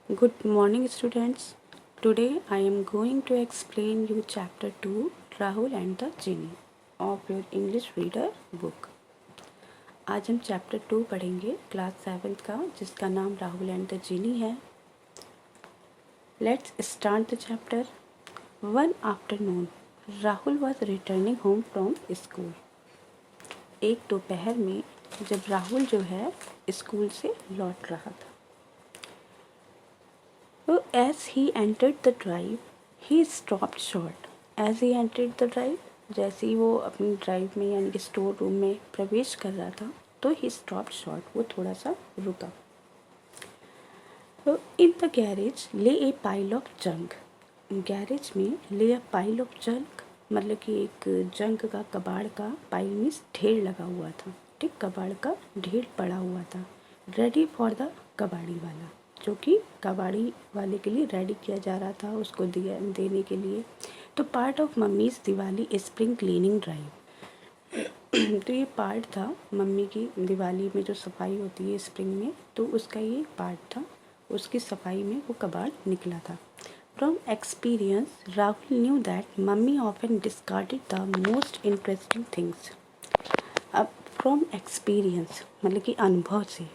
Good morning, students. Today I am going to explain you chapter 2 Rahul and the Genie of your English reader book. आज हम chapter 2 पढ़ेंगे class 7 का, जिसका नाम Rahul and the जीनी है. Let's start the chapter. One afternoon Rahul was returning home from school. एक दोपहर में जब राहुल जो है स्कूल से लौट रहा था. So as he entered the drive, he stopped short. As he entered the drive, जैसे ही वो अपनी ड्राइव में यानी कि स्टोर रूम में प्रवेश कर रहा था तो he stopped short, वो थोड़ा सा रुका. So in the garage lay a pile of junk. Garage में lay a pile of junk मतलब कि एक जंक का कबाड़ का पाइल में ढेर लगा हुआ था. ठीक, कबाड़ का ढेर पड़ा हुआ था. रेडी फॉर द कबाड़ी वाला, जो कि कबाड़ी वाले के लिए रेडी किया जा रहा था उसको देने के लिए. तो part of mummy's Diwali spring cleaning drive. तो ये पार्ट था मम्मी की दिवाली में जो सफाई होती है स्प्रिंग में, तो उसका ये पार्ट था. उसकी सफाई में वो कबाड़ निकला था. From experience Rahul knew that mummy often discarded the most interesting things. अब फ्रॉम एक्सपीरियंस मतलब कि अनुभव से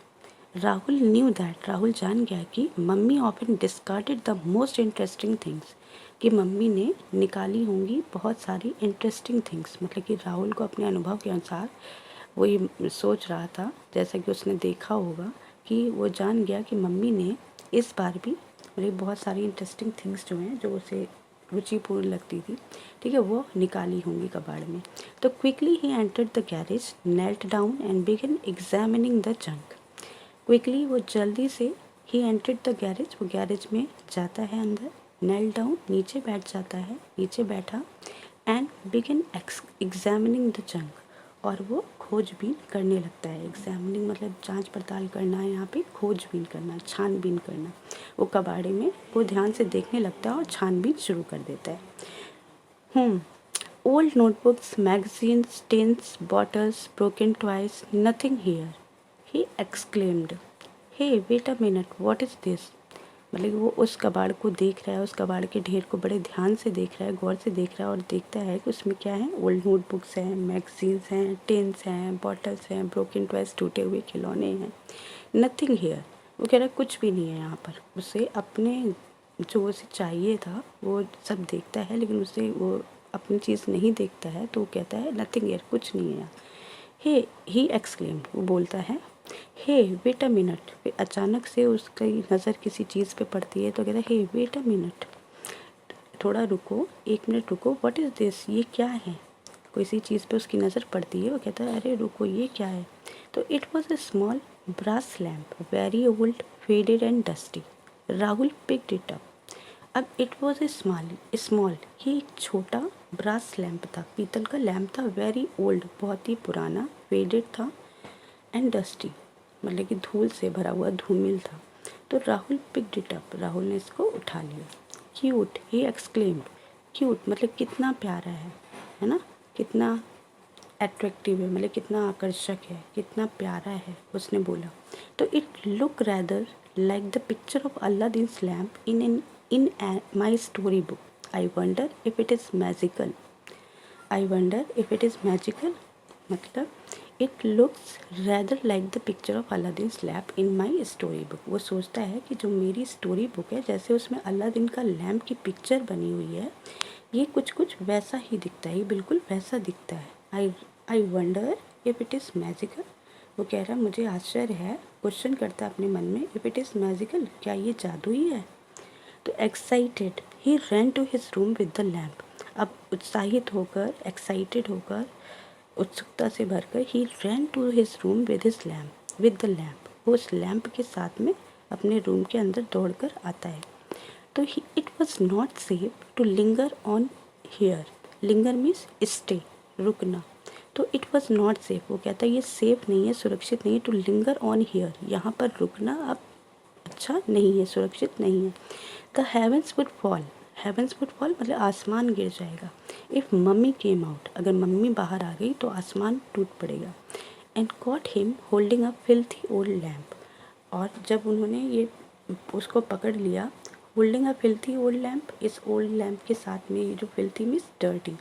राहुल न्यू दैट, राहुल जान गया कि mummy often discarded the most interesting things, कि मम्मी ने निकाली होंगी बहुत सारी इंटरेस्टिंग थिंग्स. मतलब कि राहुल को अपने अनुभव के अनुसार वो ये सोच रहा था, जैसा कि उसने देखा होगा कि वो जान गया कि मम्मी ने इस बार भी मतलब बहुत सारी इंटरेस्टिंग थिंग्स जो हैं जो उसे रुचिपूर्ण लगती थी, ठीक है, वो निकाली होंगी कबाड़ में. तो quickly he entered the garage, knelt down and begin examining the junk. Quickly वो जल्दी से ही एंटर्ड द गैरेज, वो गैरेज में जाता है अंदर. नेल डाउन नीचे बैठ जाता है, नीचे बैठा. And begin examining the junk, और वो खोजबीन करने लगता है. एग्जामिनिंग मतलब जांच पड़ताल करना है, यहाँ पे खोजबीन करना, छानबीन करना. वो कबाड़े में वो ध्यान से देखने लगता है और छानबीन शुरू कर देता है. Old notebooks, magazines, tins, bottles, broken toys, nothing here, he exclaimed. Hey, wait a minute, what is this? मतलब वो उस कबाड़ को देख रहा है, उस कबाड़ के ढेर को बड़े ध्यान से देख रहा है, गौर से देख रहा है, और देखता है कि उसमें क्या है. ओल्ड नोटबुक्स हैं, मैगजीन्स हैं, टिन्स हैं, बॉटल्स हैं, ब्रोकन टॉयज, टूटे हुए खिलौने हैं. नथिंग हियर, वो कह रहा है कुछ भी नहीं है यहाँ पर. उसे अपने जो उसे चाहिए था वो सब देखता है, लेकिन उसे वो अपनी चीज़ नहीं देखता है, तो वो कहता है नथिंग हियर, कुछ नहीं है. हे, ही एक्सक्लेम्ड, वो बोलता है हे वेट अ मिनट. अचानक से उसकी नज़र किसी चीज़ पे पड़ती है तो कहता है हे वेट अ मिनट, थोड़ा रुको, एक मिनट रुको. व्हाट इज़ दिस, ये क्या है. किसी चीज़ पे उसकी नज़र पड़ती है, वो कहता है अरे रुको, ये क्या है. तो it was a small brass lamp, very old, faded and dusty. Rahul picked it up. अब इट वॉज ए स्मॉल, ये एक छोटा ब्रास लैम्प था, पीतल का लैम्प था. वेरी ओल्ड, बहुत ही पुराना. फेडेड था एंड डस्टी मतलब कि धूल से भरा हुआ, धूमिल था. तो Rahul picked it up, Rahul ने इसको उठा लिया. Cute, he exclaimed. क्यूट मतलब कितना प्यारा है ना, कितना अट्रैक्टिव है, मतलब कितना आकर्षक है, कितना प्यारा है, उसने बोला. तो it look rather like the picture of Aladdin's lamp in my story book. I wonder if it is magical. I wonder if it is magical मतलब it looks rather like the picture of Aladdin's lamp in my story book. वो सोचता है कि जो मेरी story book है, जैसे उसमें अलादीन का लैम्प की पिक्चर बनी हुई है, ये कुछ कुछ वैसा ही दिखता है, ये बिल्कुल वैसा दिखता है. I wonder if it is magical. वो कह रहा है मुझे आश्चर्य है, क्वेश्चन करता है अपने मन में, इफ़ इट इज़ मैजिकल, क्या ये जादू ही है. तो excited he ran to his room with the lamp. अब उत्साहित होकर, एक्साइटेड होकर, उत्सुकता से भरकर, he ran to his room with the lamp. वो उस लैम्प के साथ में अपने रूम के अंदर दौड़कर आता है. तो it was not safe to linger on here. Linger means stay, रुकना. तो इट वॉज नॉट सेफ, वो कहता है ये सेफ नहीं है, सुरक्षित नहीं है. टू लिंगर ऑन हियर, यहाँ पर रुकना अब अच्छा नहीं है, सुरक्षित नहीं है. The heavens would fall. Heavens would fall मतलब आसमान गिर जाएगा. इफ़ मम्मी केम आउट, अगर मम्मी बाहर आ गई तो आसमान टूट पड़ेगा. And caught him holding a filthy old lamp. और जब उन्होंने ये उसको पकड़ लिया। Holding a filthy old lamp, इस ओल्ड लैम्प के साथ में ये जो फिल्थी मीन्स डर्टी,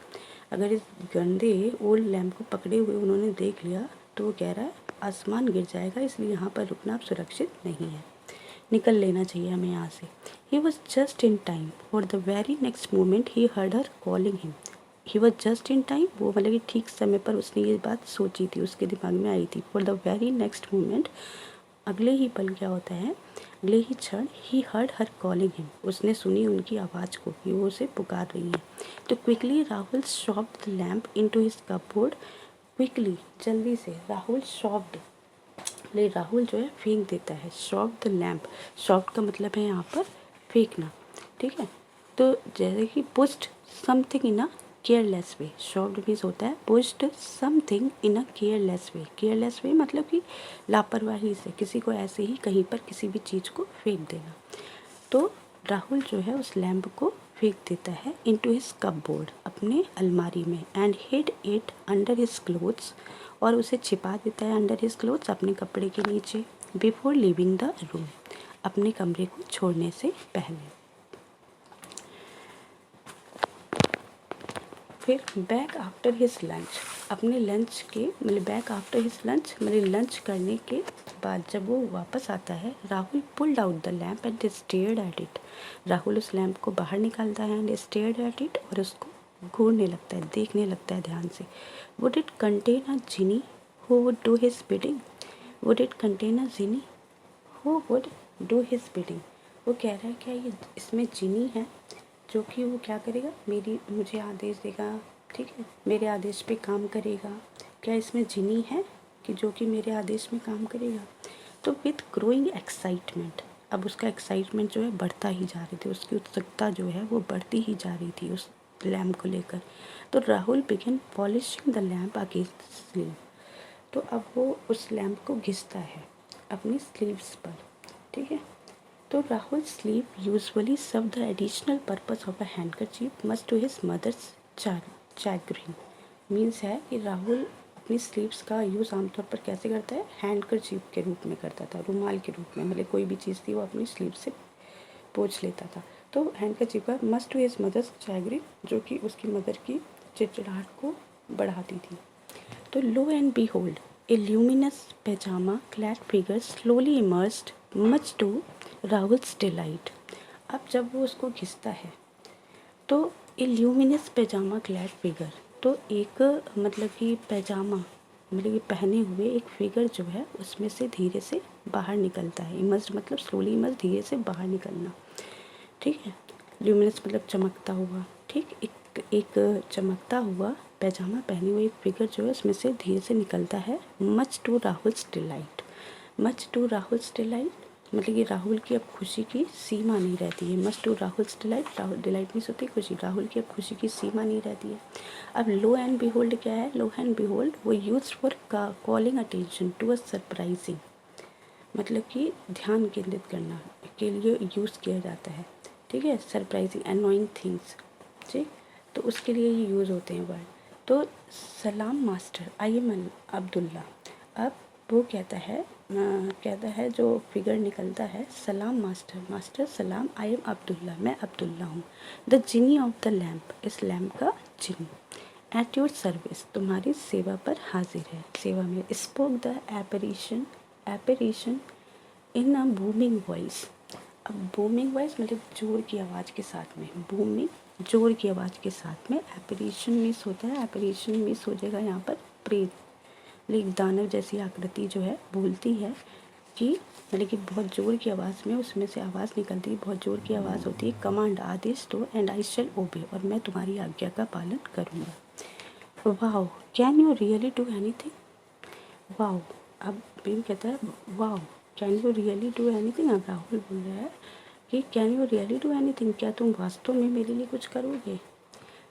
अगर इस गंदे ओल्ड लैम्प को पकड़े हुए उन्होंने देख लिया तो वो कह रहा है आसमान गिर जाएगा, इसलिए यहाँ पर रुकना अब सुरक्षित नहीं है, निकल लेना चाहिए हमें यहाँ से। He was just in time, for the very next moment he heard her calling him. He was just in time, वो मतलब कि ठीक समय पर उसने ये बात सोची थी, उसके दिमाग में आई थी। For the very next moment, अगले ही पल क्या होता है, अगले ही क्षण, he heard her calling him, उसने सुनी उनकी आवाज़ को कि वो उसे पुकार रही है। तो quickly Rahul शॉप्ड the lamp into his cupboard. Quickly, जल्दी से, राहुल शॉप्ड, ले राहुल जो है फेंक देता है। शॉप द लैम्प, शॉप का मतलब है यहाँ पर फेंकना, ठीक है। तो जैसे कि pushed something in a careless way, shopped means होता है pushed something in a careless way. Careless way मतलब कि लापरवाही से, किसी को ऐसे ही कहीं पर किसी भी चीज़ को फेंक देना। तो राहुल जो है उस लैम्प को फेंक देता है इनटू हिज कपबोर्ड, अपने अलमारी में, and hid it under his clothes, और उसे छिपा देता है अंडर हिज क्लोथ्स, अपने कपड़े के नीचे, बिफोर लिविंग द रूम, अपने कमरे को छोड़ने से पहले। फिर बैक आफ्टर हिज लंच, अपने लंच के मतलब बैक आफ्टर हिज लंच मतलब लंच करने के बाद जब वो वापस आता है, Rahul pulled out the lamp and stared at it, Rahul उस लैम्प को बाहर निकालता है एंड स्टेयर्ड एट इट, और उसको घूरने लगता है, देखने लगता है ध्यान से। Would it contain a genie who would do his bidding, would it contain a genie who would do his bidding, वो कह रहा है क्या ये इसमें जिनी है जो कि वो क्या करेगा, मुझे आदेश देगा, ठीक है, मेरे आदेश पे काम करेगा। क्या इसमें जिनी है कि जो कि मेरे आदेश में काम करेगा। तो विथ ग्रोइंग एक्साइटमेंट, अब उसका एक्साइटमेंट जो है बढ़ता ही जा रही थी, उसकी उत्सुकता जो है वो बढ़ती ही जा रही थी उस लैम्प को लेकर। तो Rahul begin polishing the lamp against sleeve, तो अब वो उस लैम्प को घिसता है अपनी स्लीव्स पर, ठीक है। तो Rahul sleeve usually serve the additional purpose of a handkerchief much to his mother's chagrin, means है कि राहुल अपनी स्लीव्स का यूज़ आमतौर पर कैसे करता है, हैंडकरचीफ के रूप में करता था, रुमाल के रूप में, मतलब कोई भी चीज़ थी वो अपनी स्लीव से पोंछ लेता था। तो हैंडकरचीफ का मच टू हिज मदर्स चैग्रिन, जो कि उसकी मदर की चिड़चिड़ाहट को बढ़ाती थी। तो lo and behold, a luminous pyjama clad figure slowly immersed much to Rahul's delight. अब जब वो उसको घिसता है तो a luminous pyjama clad figure, तो एक मतलब कि पैजामा मतलब कि पहने हुए एक फिगर जो है उसमें से धीरे से बाहर निकलता है। इमर्स्ड मतलब स्लोली इमर्स, धीरे से बाहर निकलना, ठीक है। ल्यूमिनस मतलब चमकता हुआ, ठीक, एक चमकता हुआ पैजामा पहने हुए एक फिगर जो है उसमें से धीरे से निकलता है। Much to Rahul's delight, much to Rahul's delight मतलब कि राहुल की अब खुशी की सीमा नहीं रहती है। Much to Rahul's delight, Rahul delight means होती है खुशी, राहुल की अब खुशी की सीमा नहीं रहती है। अब लो एंड बिहोल्ड क्या है, लो एंड बिहोल्ड वो use for calling attention to a surprising, मतलब कि ध्यान केंद्रित करना के लिए यूज़ किया जाता है, ठीक है, सरप्राइजिंग एनोइंग थिंग्स, ठीक, तो उसके लिए ये यूज़ होते हैं वर्ड। तो सलाम मास्टर, आई एम अब्दुल्ला, अब वो कहता है जो फिगर निकलता है, सलाम मास्टर, मास्टर सलाम, आई एम अब्दुल्ला, मैं अब्दुल्ला हूँ। The Jini of the lamp, इस लैम्प का जिनी, एट योर सर्विस, तुम्हारी सेवा पर हाजिर है, सेवा में। Spoke the apparition in a booming voice, अब बूमिंग वॉइस मतलब जोर की आवाज़ के साथ में, बूमिंग जोर की आवाज़ के साथ में, एपरेशन मिस होता है, एपरेशन मिस हो जाएगा यहाँ पर प्रेत, एक दानव जैसी आकृति जो है बोलती है कि मतलब कि बहुत ज़ोर की आवाज़ में उसमें से आवाज़ निकलती है, बहुत ज़ोर की आवाज़ होती है, कमांड आदेश दो, एंड आई शेल ओबे, और मैं तुम्हारी आज्ञा का पालन करूँगा। Wow can you really do anything, wow, अब बीन कहता है wow can you really do anything, अब राहुल बोल रहा है कि can you really do anything, क्या तुम वास्तव में मेरे लिए कुछ करोगे।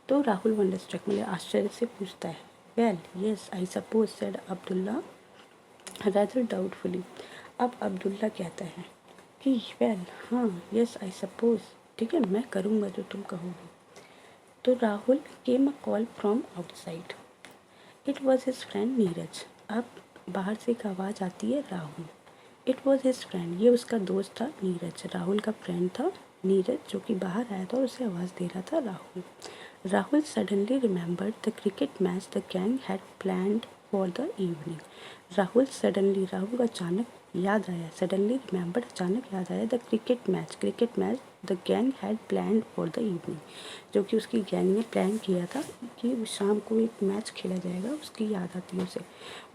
तो राहुल वंडरस्ट्रक मतलब आश्चर्य से पूछता है, well yes I suppose said Abdullah rather doubtfully, अब अब्दुल्ला कहता है कि वेल हाँ, यस आई सपोज, ठीक है, मैं करूँगा जो तुम कहोगे। तो Rahul came a call from outside, it was his friend Neeraj, अब बाहर से एक आवाज़ आती है Rahul, it was his friend, ये उसका दोस्त था नीरज, राहुल का फ्रेंड था नीरज, जो कि बाहर आया था और उसे आवाज़ दे रहा था Rahul. Rahul suddenly remembered the cricket match the gang had planned for the evening. Rahul को अचानक याद आया, सडनली रिमेंबर्ड अचानक याद आया the cricket match the gang had planned for the evening, जो कि उसकी गैंग ने प्लान किया था कि शाम को एक मैच खेला जाएगा, उसकी याद आती है उसे।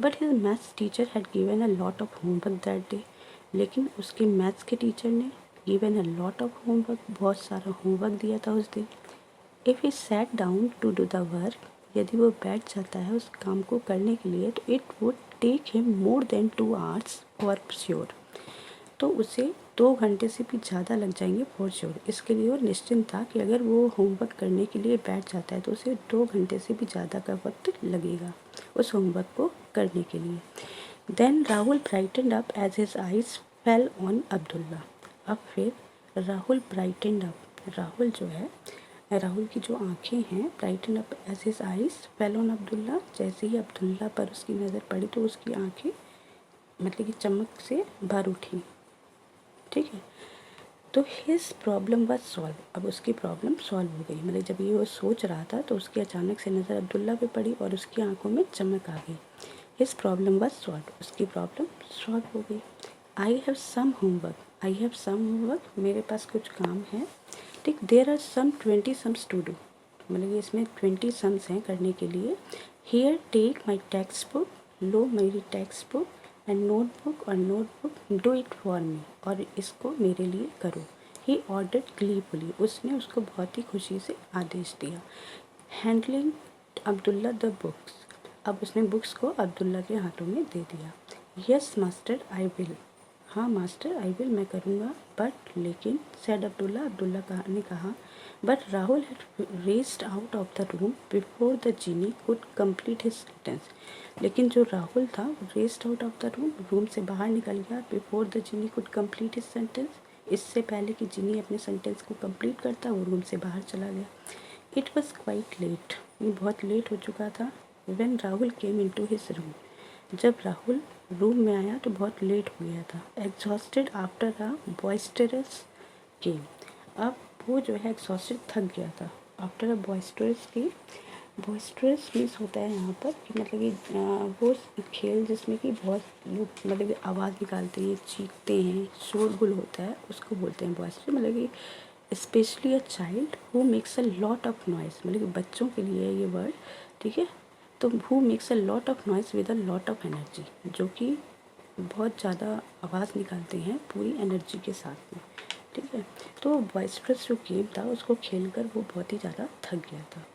But his maths teacher had given a lot of homework that day, लेकिन उसके मैथ्स के टीचर ने given a lot of homework, बहुत सारा होमवर्क दिया था उस दिन। If he sat down to do the work, यदि वो बैठ जाता है उस काम को करने के लिए, तो it would take him more than 2 hours for sure, तो उसे 2 घंटे से भी ज़्यादा लग जाएंगे फॉर श्योर। इसके लिए वो निश्चिंत था कि अगर वो होमवर्क करने के लिए बैठ जाता है तो उसे 2 घंटे से भी ज़्यादा का वक्त लगेगा उस होमवर्क को करने के लिए। Then Rahul brightened up as his eyes fell on Abdullah. अब फिर राहुल ब्राइटनड अप, राहुल की जो आँखें हैं, brighten up as his eyes fell on Abdullah, जैसे ही अब्दुल्ला पर उसकी नज़र पड़ी तो उसकी आँखें मतलब कि चमक से भर उठी। ठीक है, तो हिज प्रॉब्लम वाज सॉल्व, अब उसकी प्रॉब्लम सॉल्व हो गई। मतलब जब ये वो सोच रहा था तो उसकी अचानक से नज़र अब्दुल्ला पे पड़ी और उसकी आंखों में चमक आ गई। हिज प्रॉब्लम वाज सॉल्व, उसकी प्रॉब्लम सॉल्व हो गई। आई हैव सम होमवर्क, मेरे पास कुछ काम है। ठीक, there are some 20 sums to do, मतलब ये इसमें 20 सम्स हैं करने के लिए। Here take my text book, लो मेरी text book, and notebook do it for me, और इसको मेरे लिए करो। ही ऑर्डर्ड ग्लीफुली, उसने उसको बहुत ही खुशी से आदेश दिया। हैंडलिंग अब्दुल्ला द बुक्स, अब उसने बुक्स को अब्दुल्ला के हाथों में दे दिया। यस मास्टर आई विल, हाँ मास्टर आई विल, मैं करूँगा। बट लेकिन, सेड अब्दुल्ला ने कहा। But Rahul had raced out of the room before the genie could complete his sentence, लेकिन जो राहुल था वो raced out of the room से बाहर निकल गया before the genie could complete his sentence, इससे पहले कि जीनी अपने सेंटेंस को कंप्लीट करता वो रूम से बाहर चला गया। इट वॉज क्वाइट लेट, ये बहुत लेट हो चुका था। When Rahul came into his room, जब राहुल रूम में आया तो बहुत लेट हो गया था। एग्जॉस्टेड आफ्टर अ बॉइस्टरस गेम, अब वो जो है एग्जॉस्टेड, थक गया था। आफ्टर अ बॉइस्टरस गेम, बॉइस्टरस मीन्स होता है यहाँ पर कि मतलब कि वो खेल जिसमें कि बहुत लोग मतलब कि आवाज़ निकालते हैं, चीखते हैं, शोरगुल होता है, उसको बोलते हैं बॉइस्टरस। मतलब कि specially a child who makes a lot of noise, मतलब कि बच्चों के लिए है ये वर्ड। ठीक है, तो who makes a lot of noise with a lot of energy, जो कि बहुत ज़्यादा आवाज़ निकालते हैं पूरी एनर्जी के साथ में। ठीक है, तो बॉइस्टरस जो गेम था उसको खेलकर वो बहुत ही ज़्यादा थक गया था।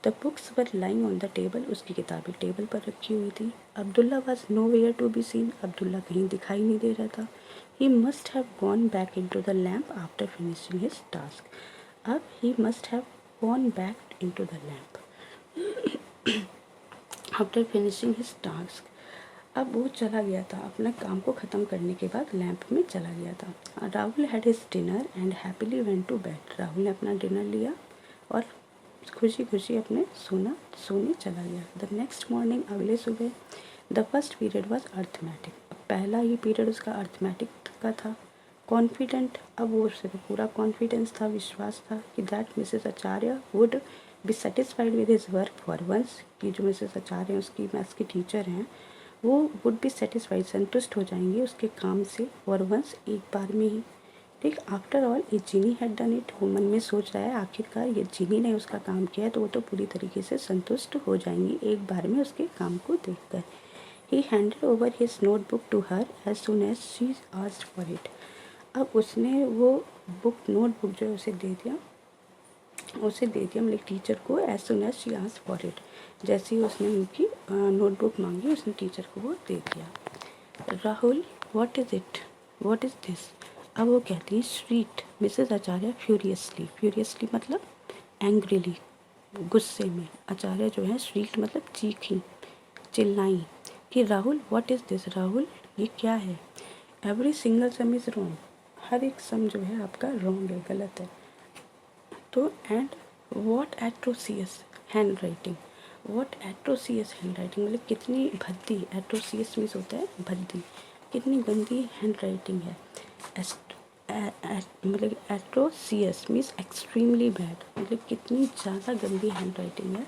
The books were lying on the table, उसकी किताबें टेबल पर रखी हुई थी। Abdullah was nowhere to be seen, Abdullah कहीं दिखाई नहीं दे रहा था। He must have gone back into the lamp after finishing his task, अब he must have gone back into the lamp after finishing his task, अब वो चला गया था अपना काम को ख़त्म करने के बाद लैंप में चला गया था। Rahul had his dinner and happily went to bed, Rahul ने अपना डिनर लिया और खुशी खुशी अपने सोने चला गया। द नेक्स्ट मॉर्निंग, अगले सुबह, the first period was arithmetic, पहला ही पीरियड उसका अर्थमेटिक का था। कॉन्फिडेंट, अब वो उसे पूरा कॉन्फिडेंस था, विश्वास था कि that Mrs Acharya would be satisfied with his work for once, कि जो मिसेस आचार्य उसकी मैथ्स की टीचर हैं वो वुड बी सेटिस्फाइड, संतुष्ट हो जाएंगे उसके काम से, फॉर वंस, एक बार में ही। ठीक, after all a genie had done it, वो मन में सोच रहा है आखिरकार ये जीनी ने उसका काम किया है तो वो तो पूरी तरीके से संतुष्ट हो जाएंगी एक बार में उसके काम को देखकर। He handed over his notebook to her as soon as she asked for it, अब उसने वो नोटबुक जो है उसे दे दिया मतलब टीचर को, as soon as she asked for it, जैसे ही उसने उनकी नोटबुक मांगी उसने टीचर को वो दे दिया। राहुल, व्हाट इज़ दिस, अब वो कहती है श्रीट मिसेस आचार्य फ्यूरियसली मतलब एंग्रीली, गुस्से में। आचार्य जो है श्रीट मतलब चीखी, चिल्लाई कि Rahul what is this, Rahul ये क्या है। Every single sum is wrong, हर एक सम जो है आपका रॉन्ग है, गलत है। तो and what atrocious hand writing, मतलब कितनी भद्दी, एट्रोसियस मीन्स होता है भद्दी, कितनी गंदी हैंड राइटिंग है। मतलब एट्रोसियस मीन्स एक्सट्रीमली बैड, मतलब कितनी ज़्यादा गंदी हैंड राइटिंग है।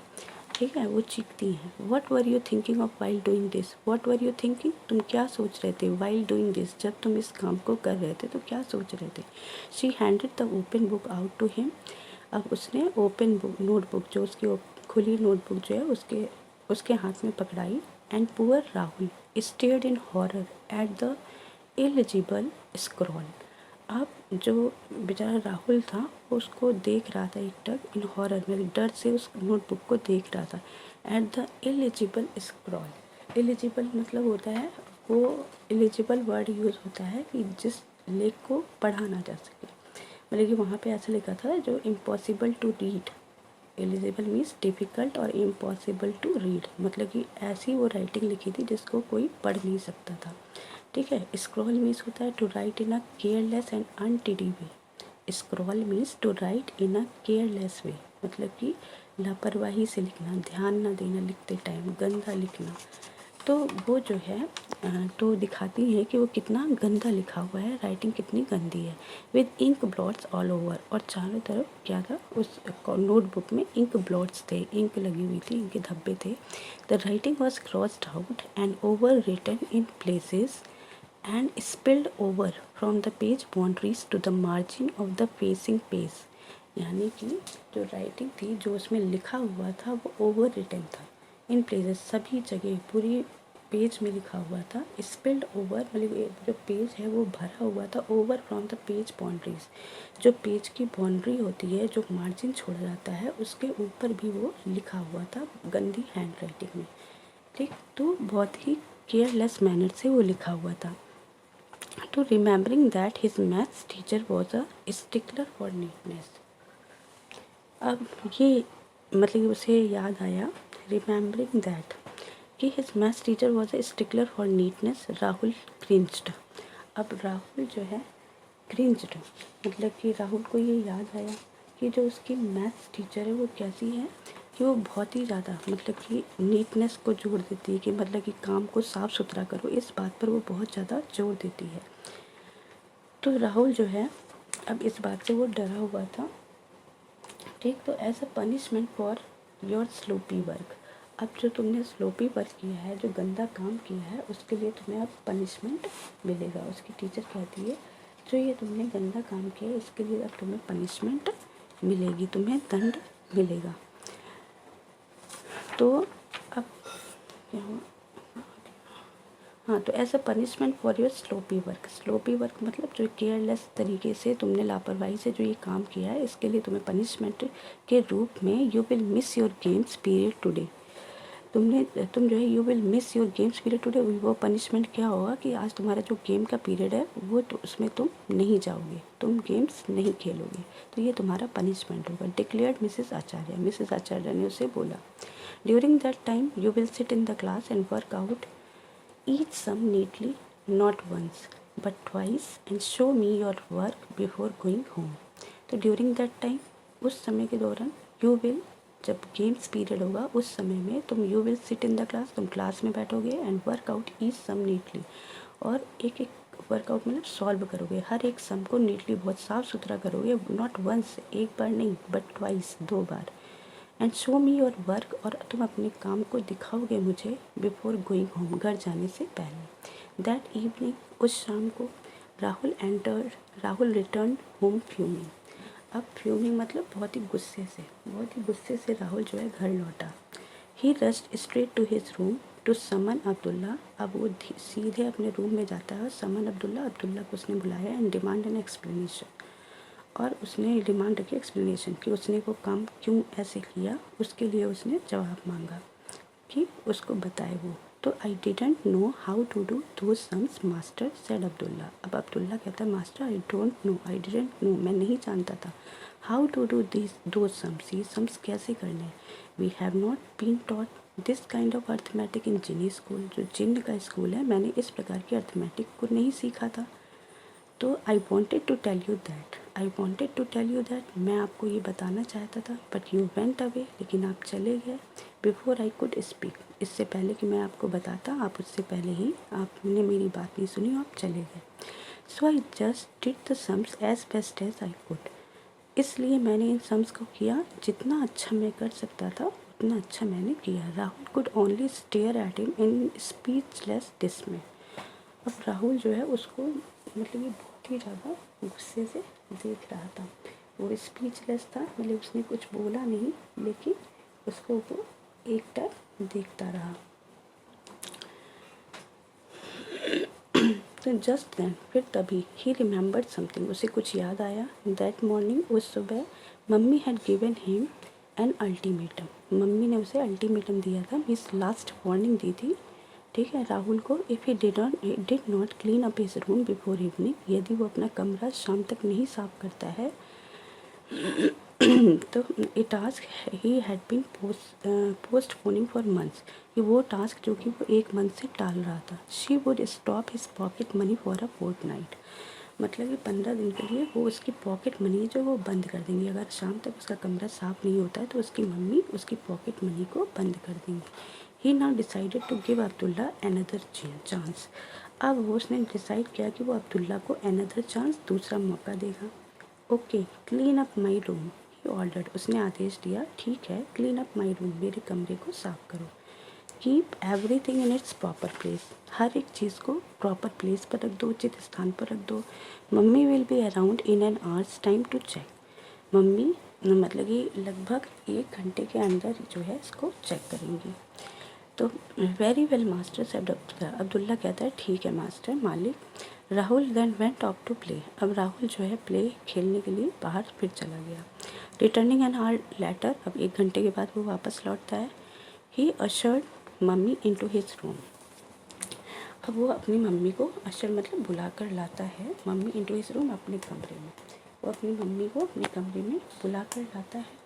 ठीक है, वो चीखती हैं। What were you thinking of while doing this, what were you thinking, तुम क्या सोच रहे थे, वाइल डूइंग दिस, जब तुम इस काम को कर रहे थे तो क्या सोच रहे थे। She handed the open book out to him, अब उसने ओपन बुक नोटबुक, जो उसकी खुली नोटबुक जो है उसके हाथ में पकड़ाई। And poor Rahul stared in horror at the eligible scroll, अब जो बेचारा राहुल था वो उसको देख रहा था एकटक इन हॉरर में, डर से उस नोटबुक को देख रहा था। At the eligible scroll, eligible मतलब होता है, वो इलिजिबल वर्ड यूज़ होता है कि जिस लेख को पढ़ा ना जा सके, मतलब कि वहाँ पे ऐसा लिखा था जो impossible to read, illegible means difficult और इम्पॉसिबल टू रीड, मतलब कि ऐसी वो राइटिंग लिखी थी जिसको कोई पढ़ नहीं सकता था। ठीक है, स्क्रॉल मीन्स होता है to write in a careless and untidy way, scroll means to write in a careless way, मतलब कि लापरवाही से लिखना, ध्यान ना देना लिखते टाइम, गंदा लिखना। तो वो जो है तो दिखाती है कि वो कितना गंदा लिखा हुआ है, राइटिंग कितनी गंदी है। With ink blots all over, और चारों तरफ क्या था, उस नोटबुक में इंक ब्लॉट्स थे, इंक लगी हुई थी, इनके धब्बे थे। The writing was crossed out and overwritten in places and spilled over from the page boundaries to the margin of the facing page, यानी कि जो राइटिंग थी, जो उसमें लिखा हुआ था, वो ओवर रिटन था इन प्लेसेस, सभी जगह पूरी पेज में लिखा हुआ था। स्पिल्ड ओवर मतलब जो पेज है वो भरा हुआ था, over from the page boundaries, जो पेज की बाउंड्री होती है, जो मार्जिन छोड़ जाता है, उसके ऊपर भी वो लिखा हुआ था गंदी हैंड राइटिंग में। ठीक, तो बहुत ही केयरलेस मैनर से वो लिखा हुआ था। तो remembering that his maths teacher was a stickler for neatness, अब ये मतलब कि उसे याद आया, रिमेम्बरिंग दैट कि his maths teacher was a stickler for neatness, Rahul cringed, अब राहुल जो है क्रिंज्ड, मतलब कि राहुल को ये याद आया कि जो उसकी मैथ्स टीचर है वो कैसी है, कि वो बहुत ही ज़्यादा मतलब कि नीटनेस को जोर देती है, कि मतलब कि काम को साफ़ सुथरा करो, इस बात पर वो बहुत ज़्यादा जोर देती है। तो राहुल जो है अब इस बात से वो डरा हुआ था। ठीक, तो as a punishment for your sloppy work, अब जो तुमने स्लोपी वर्क किया है, जो गंदा काम किया है, उसके लिए तुम्हें अब पनिशमेंट मिलेगा। उसकी टीचर कहती है जो ये तुमने गंदा काम किया है इसके लिए अब तुम्हें पनिशमेंट मिलेगी, तुम्हें दंड मिलेगा। तो अब क्या हुआ, हाँ, तो as a punishment for your sloppy work, sloppy work मतलब जो केयरलेस तरीके से तुमने लापरवाही से जो ये काम किया है, इसके लिए तुम्हें पनिशमेंट के रूप में you will miss your games period today, तुम जो है you will miss your games period today, वो पनिशमेंट क्या होगा कि आज तुम्हारा जो गेम का पीरियड है वो तो उसमें तुम नहीं जाओगे, तुम गेम्स नहीं खेलोगे, तो ये तुम्हारा पनिशमेंट होगा। डिक्लेयर्ड मिसेस आचार्य ने उसे बोला। During that time you will sit in the class and work out each sum neatly, not once but twice, and show me your work before going home. तो ड्यूरिंग दैट टाइम, उस समय के दौरान, you will, जब games period होगा उस समय में तुम you will sit in the class, तुम क्लास में बैठोगे, and work out each sum neatly, और एक एक वर्कआउट मतलब सॉल्व करोगे, हर एक सम को नीटली बहुत साफ़ सुथरा करोगे, नॉट वंस एक बार नहीं बट ट्वाइस दो बार, and show me your work, और तुम अपने काम को दिखाओगे मुझे बिफोर गोइंग होम, घर जाने से पहले। दैट इवनिंग, उस शाम को, राहुल रिटर्न होम फ्यूमिंग, अब फ्यूमिंग मतलब बहुत ही गुस्से से राहुल जो है घर लौटा। He rushed straight to his room to summon Abdullah, अब वो सीधे अपने रूम में जाता है, समन अब्दुल्ला को उसने बुलाया, एंड डिमांड एन एक्सप्लेनेशन, और उसने डिमांड रखी एक्सप्लेनेशन कि उसने वो काम क्यों ऐसे किया, उसके लिए उसने जवाब मांगा कि उसको बताए वो। तो I didn't know how to do those sums master, said Abdullah, अब अब्दुल्ला कहता है master I don't know, I didn't know, मैं नहीं जानता था, how to do this those sums, ये सम्स कैसे करने, we have not been taught this kind of arithmetic in genie school, जो जिन का स्कूल है, मैंने इस प्रकार की अर्थमेटिक को नहीं सीखा था। तो I wanted to tell you that, I wanted to tell you that, मैं आपको ये बताना चाहता था, बट यू वेंट अवे, लेकिन आप चले गए। बिफोर आई कुड स्पीक, इससे पहले कि मैं आपको बताता, आप उससे पहले ही आपने मेरी बात नहीं सुनी, आप चले गए। So I just did the sums as best as I could, इसलिए मैंने इन सम्स को किया जितना अच्छा मैं कर सकता था, उतना अच्छा मैंने किया। Rahul could only stare at him in speechless डिसमे, अब राहुल जो है उसको मतलब ये बहुत ही ज़्यादा गुस्से से देख रहा था। वो स्पीचलेस था, मतलब उसने कुछ बोला नहीं, लेकिन उसको वो एकटक देखता रहा। तो जस्ट देन, फिर तभी ही रिमेंबर्ड समथिंग, उसे कुछ याद आया। दैट मॉर्निंग, उस सुबह mummy had given him an ultimatum, mummy ने उसे अल्टीमेटम दिया था, मीन्स लास्ट वार्निंग दी थी, ठीक है, राहुल को। If he did not clean up his room before evening, यदि वो अपना कमरा शाम तक नहीं साफ करता है तो ये task he had been postponing for months, कि वो टास्क जो कि वो 1 मंथ से टाल रहा था। She would stop his pocket money for a fortnight, मतलब कि 15 दिन के लिए वो उसकी पॉकेट मनी जो वो बंद कर देंगी। अगर शाम तक उसका कमरा साफ़ नहीं होता है तो उसकी मम्मी उसकी पॉकेट मनी को बंद कर देंगी। He now decided to give Abdullah another chance, अब वो उसने डिसाइड किया कि वो अब्दुल्ला को अनदर चांस, दूसरा मौका देगा। Okay, clean up my room, he ordered, उसने आदेश दिया, ठीक है, क्लीन अप माई रूम, मेरे कमरे को साफ करो। Keep everything in its proper place, हर एक चीज़ को प्रॉपर प्लेस पर रख दो, उचित स्थान पर रख दो। Mummy will be around in an hours time to check, mummy मतलब कि लगभग 1 घंटे के अंदर जो है इसको चेक करेंगी। तो very well master said Abdullah कहता है, ठीक है मास्टर, मालिक। Rahul then went off to play, अब राहुल जो है प्ले खेलने के लिए बाहर फिर चला गया। रिटर्निंग एन आवर लेटर, अब 1 घंटे के बाद वो वापस लौटता है। He ushered mummy into his room, अब वो अपनी मम्मी को अशर मतलब बुला कर लाता है, मम्मी इनटू हिज रूम, अपने कमरे में, वो अपनी मम्मी को अपने कमरे में बुला कर लाता है।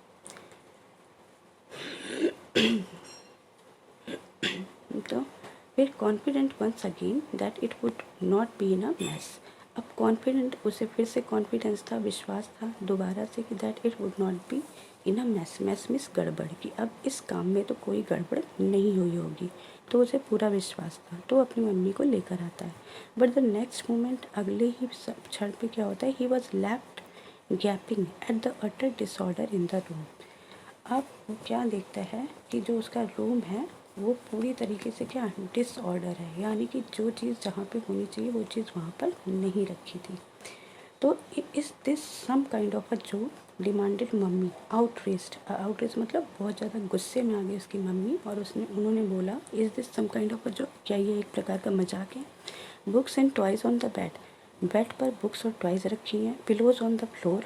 तो फिर confident once again that it would not be in a mess, अब कॉन्फिडेंट, उसे फिर से कॉन्फिडेंस था, विश्वास था दोबारा से कि that it would not be in a mess, mess miss गड़बड़ की, अब इस काम में तो कोई गड़बड़ नहीं हुई होगी, तो उसे पूरा विश्वास था। तो अपनी मम्मी को लेकर आता है। बट द नेक्स्ट मोमेंट, अगले ही क्षण पे क्या होता है, he was left gapping at the utter disorder in the room, अब वो क्या देखता है कि जो उसका रूम है वो पूरी तरीके से क्या डिसऑर्डर है, यानी कि जो चीज़ जहाँ पे होनी चाहिए वो चीज़ वहाँ पर नहीं रखी थी। तो इस this some kind of a joke demanded mummy आउटरेस्ट, आउटरेस्ट मतलब बहुत ज़्यादा गुस्से में आ गई उसकी मम्मी, और उन्होंने बोला, is this some kind of a joke, क्या ये एक प्रकार का मजाक है। Books and toys on the bed, bed पर बुक्स और टॉयज़ रखी हैं। Pillows on the floor,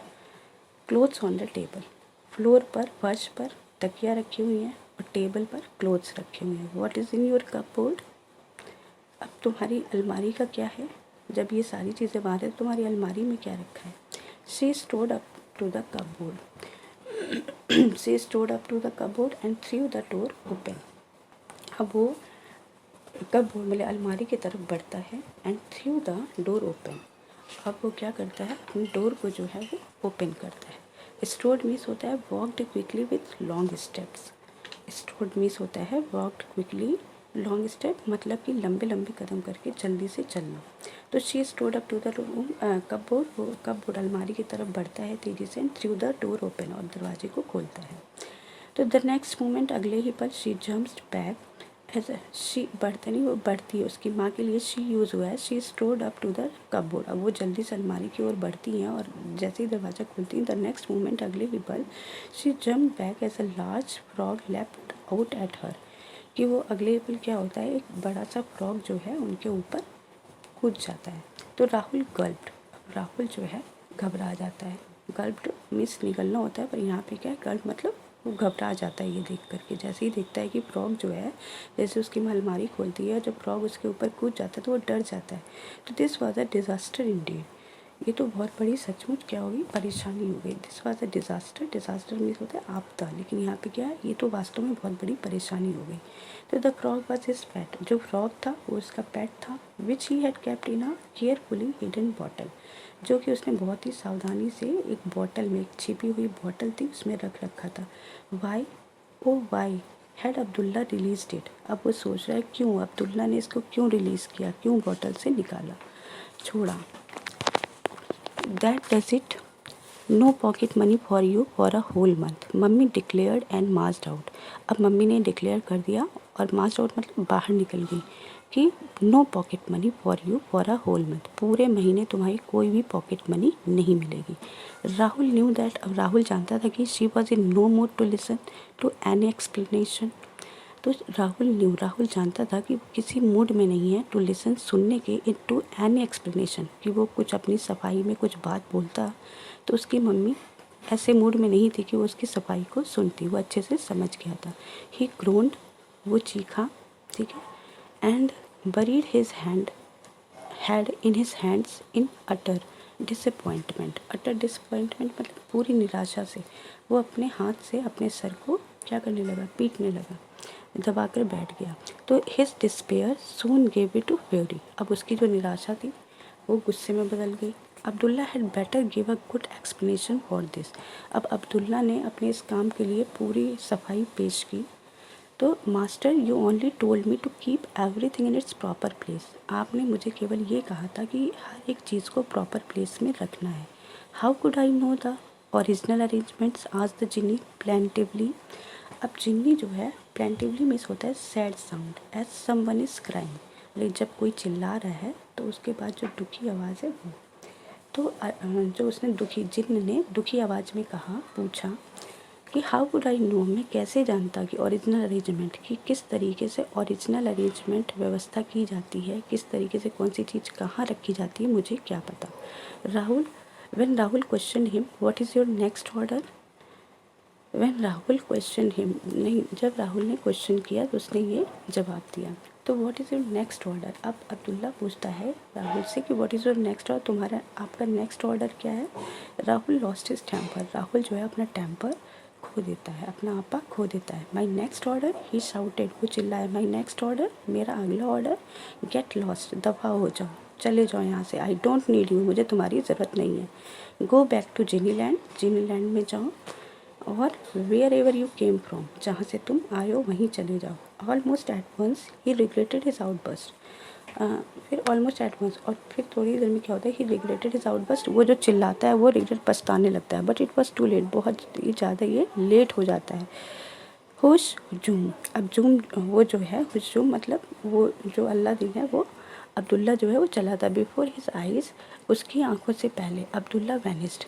clothes on the table, floor पर फर्श पर तकिया रखी हुई हैं और टेबल पर क्लोथ्स रखे हुए हैं। What is in your cupboard, अब तुम्हारी अलमारी का क्या है, जब ये सारी चीज़ें बाहर है तो तुम्हारी अलमारी में क्या रखा है। She stood up to the cupboard, she stood up to the cupboard and threw the door open, अब वो कपबोर्ड मतलब अलमारी की तरफ बढ़ता है, and threw the door open, अब वो क्या करता है, अपनी डोर को जो है वो ओपन करता है। स्टोर्ड मीन्स होता है walked quickly with long steps, stored means होता है वॉकड क्विकली लॉन्ग स्टेप, मतलब कि लंबे लंबे कदम करके जल्दी से चलना। तो she stored up to the room cupboard, वो कपबोर्ड अलमारी की तरफ बढ़ता है तेज़ी से, थ्रू द डोर ओपन, और दरवाजे को खोलता है। तो द नेक्स्ट मोमेंट, अगले ही पल, she jumps back as she, बढ़ता नहीं वो बढ़ती है, उसकी माँ के लिए शी यूज़ हुआ है। She stored up to the cupboard, अब वो जल्दी से अलमारी की ओर बढ़ती हैं और जैसे ही दरवाज़ा खुलती हैं, द नेक्स्ट मोमेंट, अगले ही पल, she jump back as a large frog left out at her, कि वो अगले ही पल क्या होता है, एक बड़ा सा फ्रॉग जो है उनके ऊपर कूद जाता है। तो राहुल गल्प्ड, राहुल जो है घबरा जाता है, गल्प्ड मीन्स निकलना होता है, पर यहाँ पे क्या है, गल्प मतलब वो घबरा जाता है ये देख करके, जैसे ही देखता है कि फ्रॉग जो है, जैसे उसकी अलमारी खोलती है, जब फ्रॉग उसके ऊपर कूद जाता है तो वो डर जाता है। तो this was a disaster Indeed, ये तो बहुत बड़ी सचमुच क्या होगी, परेशानी हो गई। This was a disaster, disaster means होता है आपदा, लेकिन यहाँ पे क्या है, ये तो वास्तव में बहुत बड़ी परेशानी हो गई। तो the frog was his pet, जो फ्रॉग था वो उसका पेट था, which he had kept in a carefully hidden bottle, जो कि उसने बहुत ही सावधानी से एक बॉटल में, एक छिपी हुई बॉटल थी उसमें रख रखा था। Why, oh why had Abdullah release it. अब वो सोच रहा है क्यों अब्दुल्ला ने इसको क्यों रिलीज़ किया, क्यों बॉटल से निकाला, छोड़ा। That does it, no pocket money for you for a whole month, mummy declared and marched out. अब मम्मी ने डिक्लेयर कर दिया और मार्च्ड आउट मतलब बाहर निकल गई कि no pocket money for you for a whole month, पूरे महीने तुम्हारी कोई भी पॉकेट मनी नहीं मिलेगी। राहुल न्यू दैट, अब राहुल जानता था कि she was in no mood to listen to any explanation. तो राहुल जानता था कि वो किसी मूड में नहीं है टू लिसन, सुनने के, इन टू एनी एक्सप्लेनेशन, कि वो कुछ अपनी सफाई में कुछ बात बोलता तो उसकी मम्मी ऐसे मूड में नहीं थी कि वो उसकी सफाई को सुनती, वो अच्छे से समझ गया था। ही ग्रोन्ड, वो चीखा, ठीक है, and buried his had in his hands in utter disappointment. Utter disappointment मतलब पूरी निराशा से वो अपने हाथ से अपने सर को क्या करने लगा, पीटने लगा, दबाकर बैठ गया। तो his despair soon gave way to fury, अब उसकी जो निराशा थी वो गुस्से में बदल गई। Abdullah had better give a good explanation for this, अब अब्दुल्ला ने अपने इस काम के लिए पूरी सफाई पेश की। तो master you only told me to keep everything in its proper place, आपने मुझे केवल ये कहा था कि हर एक चीज़ को प्रॉपर प्लेस में रखना है। How could I know the original arrangements, आज द जिनी प्लेंटिवली। अब जिन्नी जो है प्लेंटिवली मीन्स होता है sad sound, as someone is crying, लेकिन जब कोई चिल्ला रहा है तो उसके बाद जो दुखी आवाज़ है वो। तो जो उसने जिन्न ने दुखी आवाज़ में कहा, पूछा कि हाउ वुड आई नो, मैं कैसे जानता कि ओरिजिनल अरेंजमेंट, कि किस तरीके से ओरिजिनल अरेंजमेंट व्यवस्था की जाती है, किस तरीके से कौन सी चीज़ कहाँ रखी जाती है, मुझे क्या पता। Rahul, when Rahul question him what is your next order, when Rahul question him, नहीं, जब राहुल ने क्वेश्चन किया तो उसने ये जवाब दिया। तो what is your next order, अब अब्दुल्ला पूछता है राहुल से कि what is your next order, तुम्हारा आपका नेक्स्ट ऑर्डर क्या है। Rahul lost his temper, Rahul जो है अपना टेम्पर खो देता है, अपना आपा खो देता है। My next order, he shouted, वो चिल्लाया, माई नेक्स्ट ऑर्डर, मेरा अगला ऑर्डर, गेट लॉस्ट, दफा हो जाओ, चले जाओ यहाँ से, आई डोंट नीड यू, मुझे तुम्हारी ज़रूरत नहीं है। Go back to genie land में जाओ, और wherever you came from, जहाँ से तुम आए हो वहीं चले जाओ। Almost at once he regretted his outburst, फिर ऑलमोस्ट एट वंस, और फिर थोड़ी देर में क्या होता है, ही रिग्रेटेड हिज आउटबर्स्ट, वो जो चिल्लाता है वो रिग्रेट पछताने लगता है, but it was too late, बहुत ही ज़्यादा ये लेट हो जाता है। हुश जूम, अब जूम वो जो है, हुश जूम मतलब वो जो अल्लाह दिन है, वो अब्दुल्ला जो है वो चला था। बिफोर हिज आइज़, उसकी आंखों से पहले, अब्दुल्ला वैनिस्ड,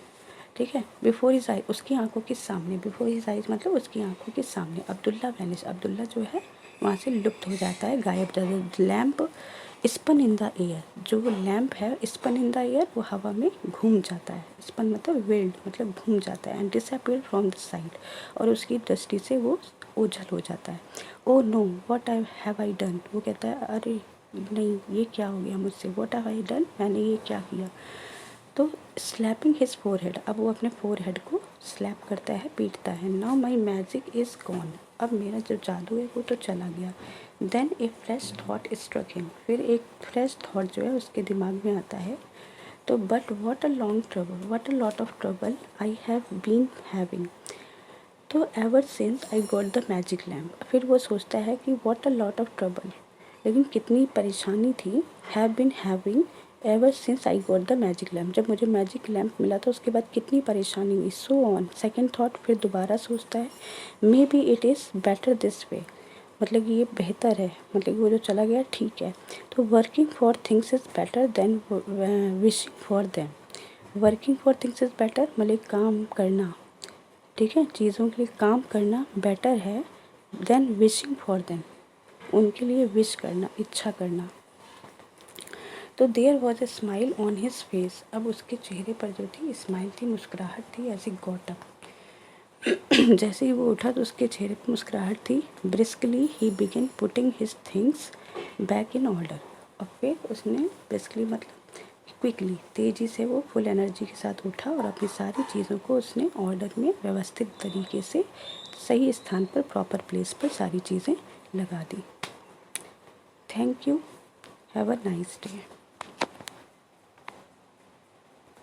ठीक है, बिफोर हिज आई, उसकी आंखों के सामने, बिफोर हिज आइज मतलब उसकी आंखों के सामने, अब्दुल्ला वैनिश, अब्दुल्ला जो है वहाँ से लुप्त हो जाता है, गायब हो जाता है। Lamp spun in the air, जो लैम्प है स्पन इन द एयर, वो हवा में घूम जाता है, स्पन मतलब वेल्ड मतलब घूम जाता है, and disappear from the side, और उसकी दृष्टि से वो ओझल हो जाता है। Oh know what I have I done, वो कहता है अरे नहीं ये क्या हो गया मुझसे, व्हाट हैव आई डन, मैंने ये क्या किया। तो स्लैपिंग हिज फोरहेड, अब वो अपने फोरहेड को स्लैप करता है, पीटता है। Now my magic is gone, अब मेरा जो जादू है वो तो चला गया। देन ए फ्रेश थॉट स्ट्रक हिम, फिर एक फ्रेश थॉट जो है उसके दिमाग में आता है। तो but what a long trouble, what a lot of trouble I have been having, तो ever since I got the magic lamp, फिर वो सोचता है कि what a lot of trouble, लेकिन कितनी परेशानी थी, have been having ever since I got the magic lamp, जब मुझे मैजिक लैम्प मिला था उसके बाद कितनी परेशानी हुई। सो ऑन, सेकेंड थाट, फिर दोबारा सोचता है, may be it is better this way, मतलब कि ये बेहतर है, मतलब कि वो जो चला गया ठीक है। तो working for things is better than wishing for them, working for things is better मतलब काम करना, ठीक है, चीज़ों के लिए काम करना बेटर है, देन विशिंग फॉर देम, उनके लिए विश करना, इच्छा करना। तो there was a smile on his face, अब उसके चेहरे पर जो थी स्माइल थी, मुस्कुराहट थी, ऐसी गॉट अप जैसे ही वो उठा तो उसके चेहरे पर मुस्कुराहट थी। Briskly he began putting his things back in order, और फिर उसने ब्रिस्कली मतलब क्विकली, तेज़ी से वो फुल एनर्जी के साथ उठा और अपनी सारी चीज़ों को उसने ऑर्डर में व्यवस्थित तरीके से सही स्थान पर, प्रॉपर प्लेस पर सारी चीज़ें लगा दी। Thank you, have a nice day.